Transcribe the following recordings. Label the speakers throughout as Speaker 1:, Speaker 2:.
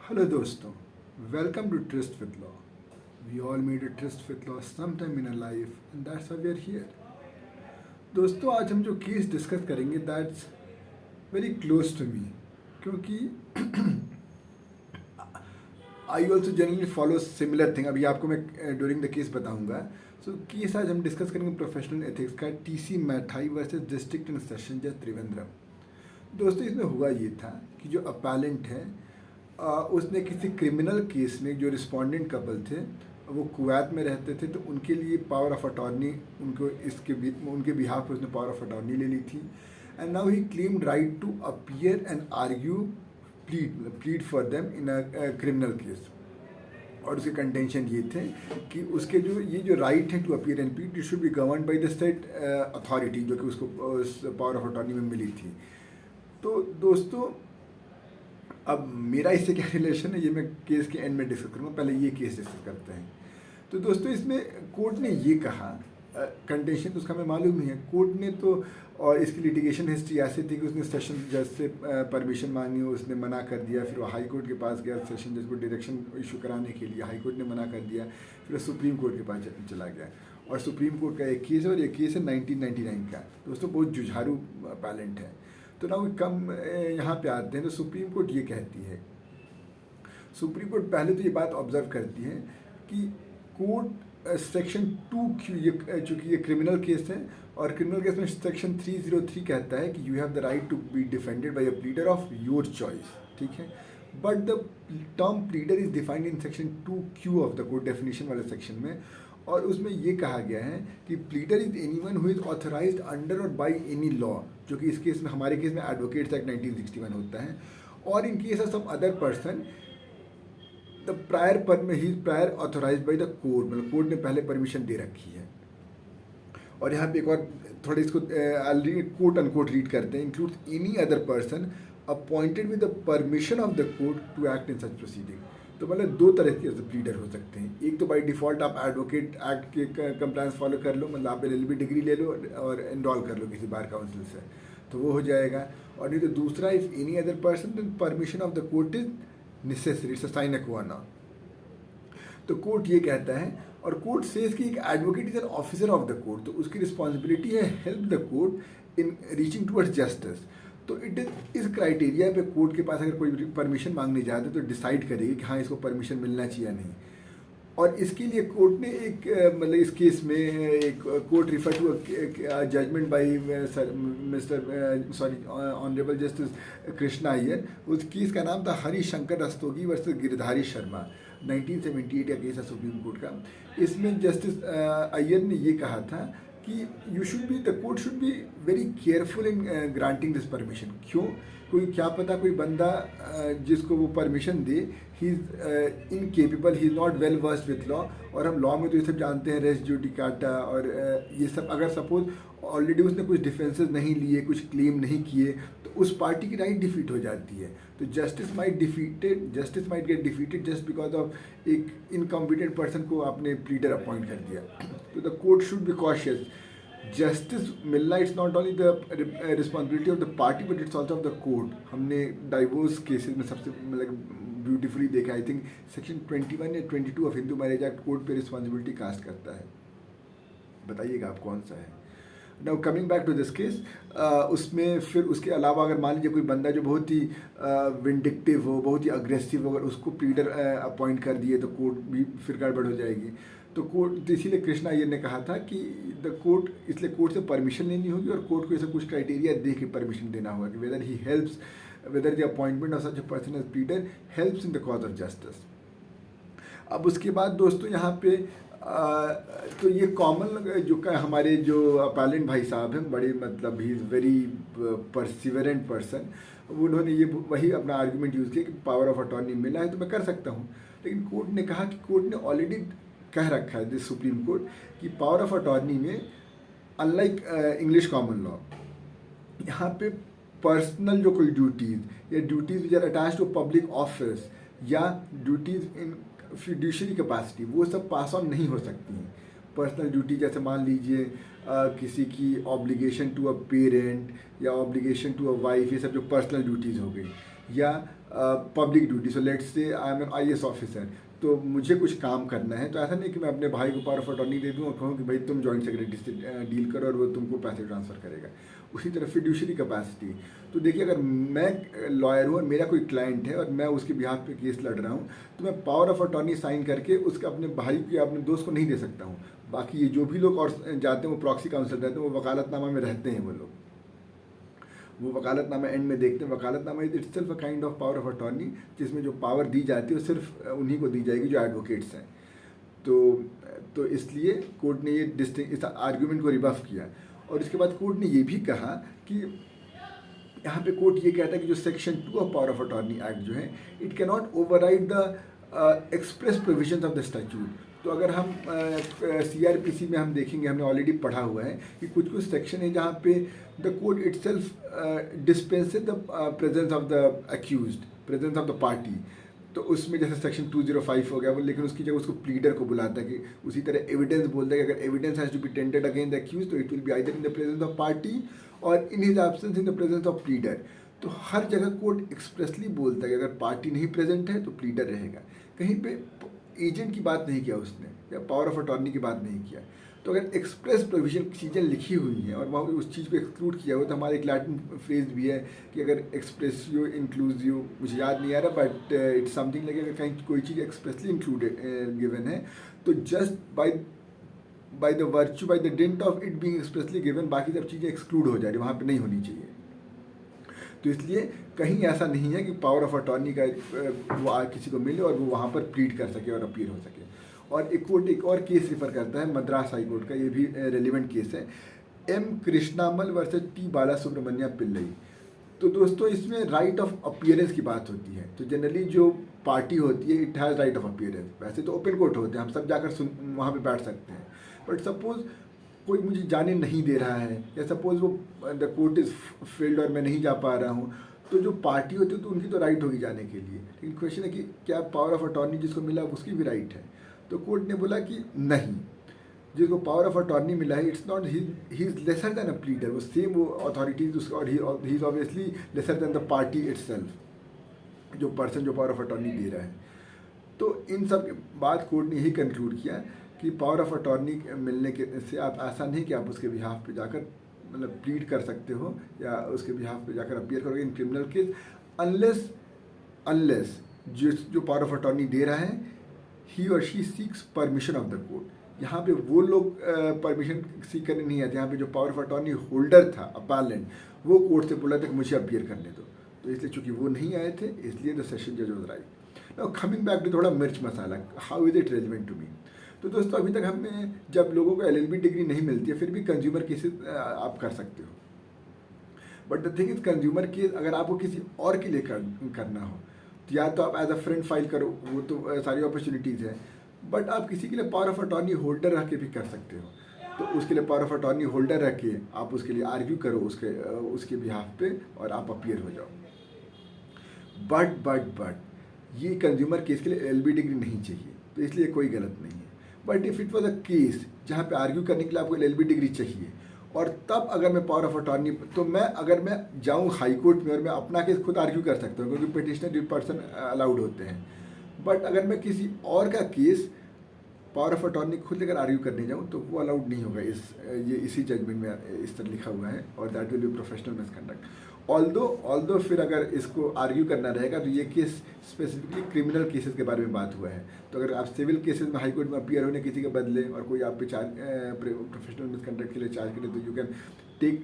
Speaker 1: Hello दोस्तों, welcome to trust with law. We all made a trust with law sometime in a life and that's why we are here. दोस्तों, आज हम जो case discuss करेंगे that's very close to me, क्योंकि I also generally follow similar thing. अभी आपको मैं during the case बताऊंगा। सो केस आज हम डिस्कस करेंगे प्रोफेशनल एथिक्स का, TC Mathai versus district and session जज त्रिवेंद्रम। दोस्तों, इसमें हुआ ये था कि जो अपैलेंट है उसने किसी क्रिमिनल केस में, जो रिस्पोंडेंट कपल थे वो कुवैत में रहते थे, तो उनके लिए पावर ऑफ अटॉर्नी, उनको उनके बिहाफ पर उसने पावर ऑफ अटॉर्नी ले ली थी। And now he claimed right to appear and argue, plead for them in a criminal case. और उसके कंटेंशन ये थे कि उसके जो राइट है to appear and plead, it should be govern by the state authority, जो कि उसको उस पावर ऑफ अटॉर्नी में मिली थी। तो दोस्तों, अब मेरा इससे क्या रिलेशन है ये मैं केस के एंड में डिस्कस करूँगा। पहले ये केस डिस्कस करते हैं। तो दोस्तों, इसमें कोर्ट ने ये कहा, कंटेंशन तो उसका हमें मालूम ही है। कोर्ट ने तो, और इसकी लिटिगेशन हिस्ट्री ऐसी थी कि उसने सेशन जज से परमिशन मांगी, उसने मना कर दिया। फिर वो हाई कोर्ट के पास गया सेशन जज को डायरेक्शन इशू कराने के लिए, हाई कोर्ट ने मना कर दिया। फिर वो सुप्रीम कोर्ट के पास चला गया, और सुप्रीम कोर्ट का एक केस है, और एक केस है 1999 का। दोस्तों, बहुत जुझारू पैलेंट है। तो ना वो कम यहाँ पे आते हैं। तो सुप्रीम कोर्ट ये कहती है, सुप्रीम कोर्ट पहले तो ये बात ऑब्जर्व करती है कि कोर्ट सेक्शन 2Q, ये चूँकि ये क्रिमिनल केस है, और क्रिमिनल केस में सेक्शन 303 कहता है कि you have the right to be defended by a pleader of your choice, ठीक है। But the term pleader is defined in section 2Q of the court definition वाले section में, और उसमें ये कहा गया है कि pleader is anyone who is authorized under और बाय एनी लॉ, जो कि इस केस में, हमारे केस में एडवोकेट्स एक्ट 1961 होता है। और in case of some other person the prior authorize by the court, मतलब कोर्ट ने पहले परमिशन दे रखी है। और यहाँ पे एक और थोड़ा इसको कोट अनकोट रीड करते हैं, includes any other person appointed with the permission of the court to act in such proceeding. तो मतलब दो तरह के प्लीडर हो सकते हैं। एक तो बाई डिफ़ॉल्ट आप एडवोकेट एक्ट के कंप्लायंस फॉलो कर लो, मतलब आप LLB डिग्री ले लो और एनरोल कर लो किसी बार काउंसिल से, तो वो हो जाएगा। और नहीं तो दूसरा, if any other person then permission of the court is necessary, it's a sine qua non. तो कोर्ट ये कहता है, और कोर्ट सेज कि एक advocate is an officer of the court, तो उसकी रिस्पॉन्सिबिलिटी है help the court in reaching towards justice. तो इट इज, इस क्राइटेरिया पे कोर्ट के पास अगर कोई परमिशन मांगने जाते तो डिसाइड करेगी कि हाँ, इसको परमिशन मिलना चाहिए या नहीं। और इसके लिए कोर्ट ने एक मतलब इस केस में एक court refer to judgment by honourable justice Krishna Iyer. उस केस का नाम था हरिशंकर रस्तोगी वर्सेस गिरधारी शर्मा, 1978 का केस है सुप्रीम कोर्ट का। इसमें जस्टिस अय्यर ने ये कहा था कि the court should be very careful in granting this permission. क्यों? क्योंकि क्या पता कोई बंदा जिसको वो permission they, he is incapable, he is not well versed with law. और हम लॉ में तो ये सब जानते हैं, रेस जुडिकाटा और ये सब। अगर सपोज ऑलरेडी उसने कुछ डिफेंसेस नहीं लिए, कुछ क्लेम नहीं किए, तो उस पार्टी की राइट डिफीट हो जाती है। तो justice might get defeated just because of एक इनकॉम्पिटेंट पर्सन को आपने प्लीडर अपॉइंट कर दिया। तो the court should be cautious. Justice मिलना, it's not only the responsibility of the party but it's also of the court. हमने divorce cases में सबसे मतलब ब्यूटीफुली देखा, आई थिंक सेक्शन 21 या 22 of Hindu marriage act court पे रिस्पॉन्सिबिलिटी कास्ट करता है। बताइएगा आप कौन सा है। Now coming back to this case, उसमें फिर उसके अलावा अगर मान लीजिए कोई बंदा जो बहुत ही विंडिक्टिव हो, बहुत ही अग्रेसिव हो, अगर उसको प्लीडर अपॉइंट कर दिए तो कोर्ट भी फिर गड़बड़ हो जाएगी। तो कोर्ट, तो इसीलिए कृष्णा अय्यर ने कहा था कि द कोर्ट, इसलिए कोर्ट से परमिशन लेनी होगी, और कोर्ट को ऐसा कुछ क्राइटेरिया दे के परमिशन देना होगा कि whether the appointment of such a person as pleader helps in the cause of justice. अब उसके बाद दोस्तों यहाँ पे तो ये कॉमन जो का हमारे जो अपैलेंट भाई साहब हैं, बड़े मतलब he is very perseverant person, उन्होंने ये वही अपना आर्गूमेंट यूज़ किया कि पावर ऑफ अटॉर्नी मिला है तो मैं कर सकता हूँ। लेकिन कोर्ट ने कहा कि कोर्ट ने ऑलरेडी कह रखा है, दिस सुप्रीम कोर्ट, कि पावर ऑफ अटॉर्नी में अनलाइक इंग्लिश कॉमन लॉ, यहाँ पे पर्सनल जो कोई ड्यूटीज़ या duties which are attach to public office या ड्यूटीज़ इन फिड्यूशरी कैपेसिटी, वो सब पास ऑन नहीं हो सकती हैं। पर्सनल ड्यूटी जैसे मान लीजिए किसी की ऑब्लिगेशन टू अ पेरेंट या ऑब्लिगेशन टू अ वाइफ, ये सब जो पर्सनल ड्यूटीज़ हो गई, या public duty, so let's say I am an IAS officer, तो मुझे कुछ काम करना है, तो ऐसा नहीं कि मैं अपने भाई को पावर ऑफ अटॉर्नी दे दूँ और कहूँ कि भाई तुम जॉइंट सेक्रेटरी से डील करो और वो तुमको पैसे ट्रांसफ़र करेगा। उसी तरह फिड्यूशरी कैपेसिटी, तो देखिए अगर मैं लॉयर हूँ और मेरा कोई क्लाइंट है और मैं उसके बिहाफ पे केस लड़ रहा हूँ, तो मैं पावर ऑफ अटॉर्नी साइन करके उसके अपने भाई या अपने दोस्त को नहीं दे सकता हूँ। बाकी ये जो भी लोग और जाते हैं वो प्रॉक्सी काउंसिल रहते हैं, वो वकालतनामा में रहते हैं, वो वकालतनामा एंड में देखते हैं। वकालतनामा is itself a kind of power of attorney, जिसमें जो पावर दी जाती है वो सिर्फ उन्हीं को दी जाएगी जो एडवोकेट्स हैं। तो इसलिए कोर्ट ने ये इस आर्ग्यूमेंट को रिबफ किया। और इसके बाद कोर्ट ने ये भी कहा कि यहाँ पे कोर्ट ये कहता है कि जो section 2 of power of attorney act जो है, it can not override the express provisions of the statute. तो अगर हम CRPC में हम देखेंगे, हमने ऑलरेडी पढ़ा हुआ है कि कुछ कुछ सेक्शन है जहाँ पे the court itself dispenses the presence of the accused, presence of the party. तो उसमें जैसे सेक्शन 205 हो गया वो, लेकिन उसकी जगह उसको प्लीडर को बुलाता है कि उसी तरह एविडेंस बोलता है कि अगर evidence has to be tendered against the accused, तो it will be either in the presence of party और in his absence in the presence of pleader. तो हर जगह कोर्ट एक्सप्रेसली बोलता है कि अगर पार्टी नहीं प्रेजेंट है तो प्लीडर रहेगा। कहीं पे एजेंट की बात नहीं किया उसने या पावर ऑफ अटॉर्नी की बात नहीं किया। तो अगर एक्सप्रेस प्रोविजन चीज़ें लिखी हुई हैं और वहाँ उस चीज़ को एक्सक्लूड किया हुआ, तो हमारा एक लैटिन फ्रेज भी है कि अगर एक्सप्रेसियो इंक्लूसिव, मुझे याद नहीं आ रहा बट इट्स समथिंग लाइक, अगर कहीं कोई चीज़ एक्सप्रेसली इंक्लूडेड गिवन है तो just by the virtue, by the dint of it being expressly given, बाकी सब चीज़ें एक्सक्लूड हो जा रही, वहाँ पर नहीं होनी चाहिए। तो इसलिए कहीं ऐसा नहीं है कि पावर ऑफ अटॉर्नी का वो किसी को मिले और वो वहाँ पर प्लीड कर सके और अपीयर हो सके। और एक कोर्ट एक और केस रिफर करता है मद्रास हाई कोर्ट का, ये भी रेलिवेंट केस है, M Krishnammal versus T Balasubramaniam Pillai. तो दोस्तों इसमें राइट ऑफ अपीयरेंस की बात होती है। तो जनरली जो पार्टी होती है it has right of appearance, वैसे तो ओपन कोर्ट होते हैं, हम सब जाकर वहाँ पे बैठ सकते हैं, बट सपोज कोई मुझे जाने नहीं दे रहा है या सपोज वो द कोर्ट इज़ फील्ड और मैं नहीं जा पा रहा हूँ, तो जो पार्टी होती है तो उनकी तो राइट होगी जाने के लिए, लेकिन क्वेश्चन है कि क्या पावर ऑफ अटॉर्नी जिसको मिला उसकी भी राइट है। तो कोर्ट ने बोला कि नहीं, जिसको पावर ऑफ अटॉर्नी मिला है it's not, he is lesser than a pleader, वो सेम वो अथॉरिटीज उसका, और he is obviously lesser than the party itself, जो पर्सन जो पावर ऑफ अटॉर्नी दे रहा है। तो इन सब के बाद कोर्ट ने यही कंक्लूड किया कि पावर ऑफ अटॉर्नी मिलने के से आप ऐसा नहीं कि आप उसके बिहाफ पे जाकर मतलब प्लीड कर सकते हो या उसके बिहाफ पे जाकर अपीयर करोगे इन क्रिमिनल केस, अनलेस जो पावर ऑफ अटॉर्नी दे रहा है ही और she seeks permission of the court. यहाँ पे वो लोग परमिशन सीख करने नहीं आते, यहाँ पे जो पावर ऑफ अटॉर्नी होल्डर था अपैलेंट, वो कोर्ट से बोला था कि मुझे अपीयर करने दो। तो इसलिए चूंकि वो नहीं आए थे, इसलिए द सेशन जज was right. Now coming back to थोड़ा मिर्च मसाला, how is it relevant to me. तो दोस्तों अभी तक हमें जब लोगों को LLB डिग्री नहीं मिलती है फिर भी कंज्यूमर केसेस आप कर सकते हो, but the thing is consumer case अगर आपको किसी और के लिए करना हो तो या तो आप एज अ फ्रेंड फाइल करो, वो तो सारी अपॉर्चुनिटीज़ है, बट आप किसी के लिए पावर ऑफ अटॉर्नी होल्डर रख के भी कर सकते हो। तो उसके लिए पावर ऑफ अटॉर्नी होल्डर रख के आप उसके लिए आर्ग्यू करो उसके बिहाफ पे और आप अपीयर हो जाओ। बट ये कंज्यूमर केस के लिए LLB डिग्री नहीं चाहिए, तो इसलिए कोई गलत नहीं है। But if it was a case जहाँ पे आर्ग्यू करने के लिए आपको LLB डिग्री चाहिए और तब अगर मैं पावर ऑफ अटॉर्नी, तो अगर मैं जाऊँ हाई कोर्ट में और मैं अपना केस खुद आर्ग्यू कर सकता हूँ क्योंकि पिटिशनर पर्सन अलाउड होते हैं। बट अगर मैं किसी और का केस पावर ऑफ अटॉर्नी खुद लेकर आर्ग्यू करने जाऊँ तो वो अलाउड नहीं होगा। इसी जजमेंट में इस तरह लिखा हुआ है और that will be professional misconduct. Although फिर अगर इसको आर्ग्यू करना रहेगा तो ये केस स्पेसिफिकली क्रिमिनल केसेस के बारे में बात हुआ है। तो अगर आप सिविल केसेस में हाई कोर्ट में अपीयर होने किसी के बदले और कोई आप पे प्रोफेशनल मिसकंडक्ट के लिए चार्ज करे तो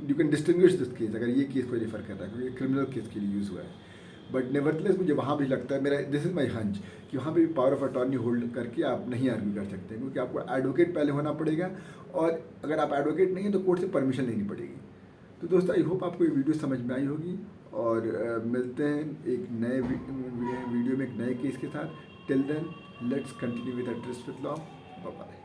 Speaker 1: you can distinguish this case, अगर ये केस को रेफर कर रहा है क्योंकि क्रिमिनल केस के लिए यूज़ हुआ है। बट नेवरदलेस मुझे वहाँ भी लगता है, दिस इज़ माई हंच, कि वहाँ पे भी पावर ऑफ अटॉर्नी होल्ड करके आप नहीं आर्ग्यू कर सकते क्योंकि आपको एडवोकेट पहले होना पड़ेगा और अगर आप एडवोकेट नहीं है तो कोर्ट से परमिशन लेनी पड़ेगी। तो दोस्तों आई होप आपको ये वीडियो समझ में आई होगी और मिलते हैं एक नए वीडियो में एक नए केस के साथ। Till then let's continue with the trust with law. Bye bye.